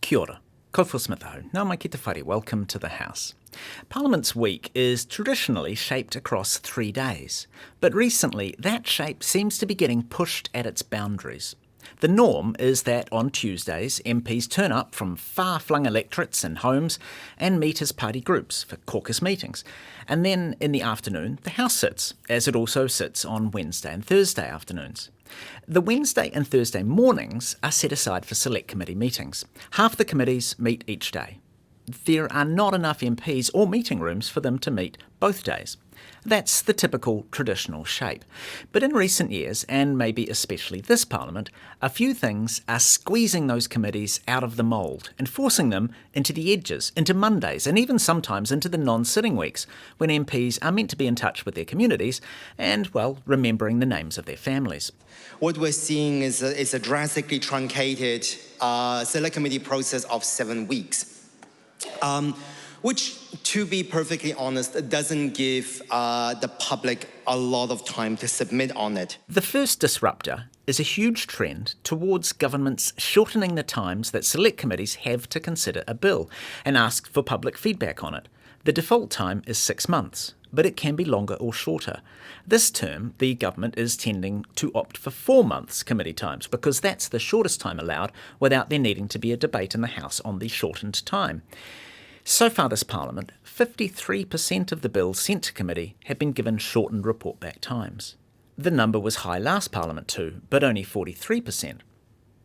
Kia ora. Ko Smithau. Nā mai ki te whare. Welcome to the House. Parliament's week is traditionally shaped across 3 days, but recently that shape seems to be getting pushed at its boundaries. The norm is that on Tuesdays, MPs turn up from far-flung electorates and homes and meet as party groups for caucus meetings. And then in the afternoon, the House sits, as it also sits on Wednesday and Thursday afternoons. The Wednesday and Thursday mornings are set aside for select committee meetings. Half the committees meet each day. There are not enough MPs or meeting rooms for them to meet both days. That's the typical traditional shape. But in recent years, and maybe especially this Parliament, a few things are squeezing those committees out of the mould and forcing them into the edges, into Mondays, and even sometimes into the non-sitting weeks, when MPs are meant to be in touch with their communities and, well, remembering the names of their families. What we're seeing is a drastically truncated select committee process of 7 weeks. Which, to be perfectly honest, doesn't give the public a lot of time to submit on it. The first disruptor is a huge trend towards governments shortening the times that select committees have to consider a bill and ask for public feedback on it. The default time is 6 months, but it can be longer or shorter. This term, the government is tending to opt for 4 months committee times because that's the shortest time allowed without there needing to be a debate in the House on the shortened time. So far this Parliament, 53% of the bills sent to committee have been given shortened report back times. The number was high last Parliament too, but only 43%.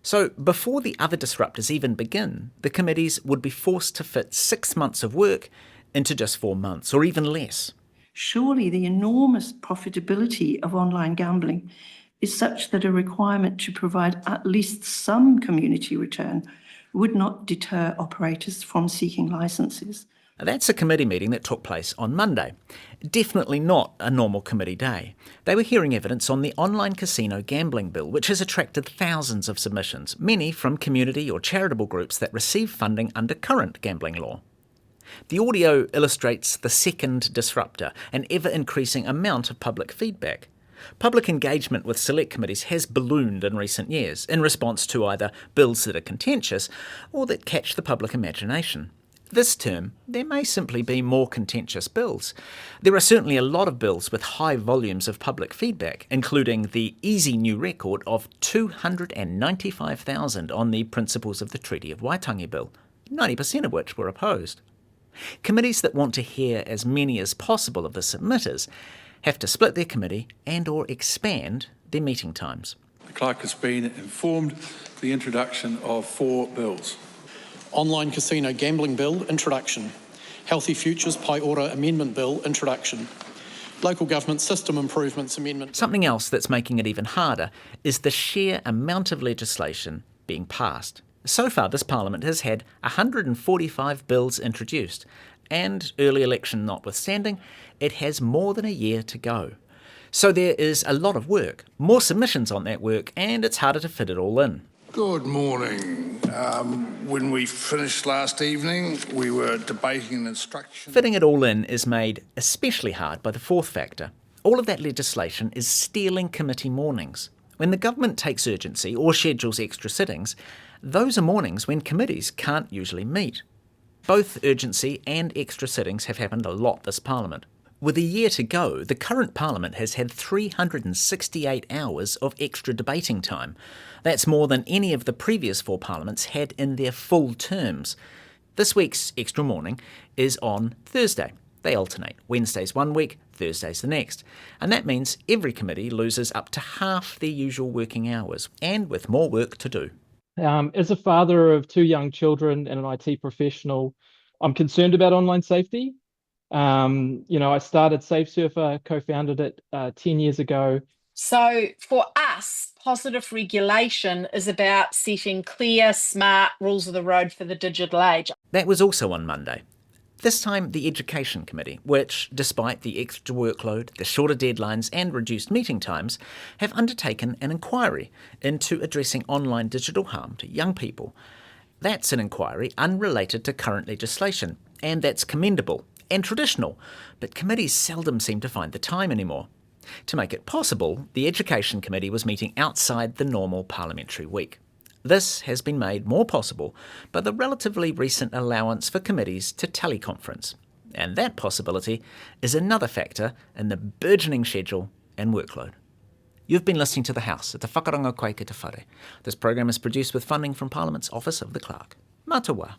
So before the other disruptors even begin, the committees would be forced to fit 6 months of work into just 4 months, or even less. Surely the enormous profitability of online gambling is such that a requirement to provide at least some community return would not deter operators from seeking licences. That's a committee meeting that took place on Monday. Definitely not a normal committee day. They were hearing evidence on the online casino gambling bill, which has attracted thousands of submissions, many from community or charitable groups that receive funding under current gambling law. The audio illustrates the second disruptor, an ever-increasing amount of public feedback. Public engagement with select committees has ballooned in recent years in response to either bills that are contentious or that catch the public imagination. This term, there may simply be more contentious bills. There are certainly a lot of bills with high volumes of public feedback, including the easy new record of 295,000 on the Principles of the Treaty of Waitangi Bill, 90% of which were opposed. Committees that want to hear as many as possible of the submitters have to split their committee and or expand their meeting times. The clerk has been informed the introduction of 4 bills. Online Casino Gambling Bill, introduction. Healthy Futures Pai Ora Amendment Bill, introduction. Local Government System Improvements Amendment. Something else that's making it even harder is the sheer amount of legislation being passed. So far, this Parliament has had 145 bills introduced, and early election notwithstanding, it has more than a year to go. So there is a lot of work, more submissions on that work, and it's harder to fit it all in. Good morning. When we finished last evening, we were debating instruction. Fitting it all in is made especially hard by the fourth factor. All of that legislation is stealing committee mornings. When the government takes urgency or schedules extra sittings, those are mornings when committees can't usually meet. Both urgency and extra sittings have happened a lot this Parliament. With a year to go, the current Parliament has had 368 hours of extra debating time. That's more than any of the previous 4 Parliaments had in their full terms. This week's extra morning is on Thursday. They alternate. Wednesday's 1 week, Thursday's the next. And that means every committee loses up to half their usual working hours, and with more work to do. As a father of 2 young children and an IT professional, I'm concerned about online safety. I started SafeSurfer, co-founded it 10 years ago. So for us, positive regulation is about setting clear, smart rules of the road for the digital age. That was also on Monday. This time, the Education Committee, which, despite the extra workload, the shorter deadlines and reduced meeting times, have undertaken an inquiry into addressing online digital harm to young people. That's an inquiry unrelated to current legislation, and that's commendable and traditional, but committees seldom seem to find the time anymore. To make it possible, the Education Committee was meeting outside the normal parliamentary week. This has been made more possible by the relatively recent allowance for committees to teleconference, and that possibility is another factor in the burgeoning schedule and workload. You've been listening to The House at Te Whakarongo Koe ki te Whare. This program is produced with funding from Parliament's Office of the Clerk. Mā te wā.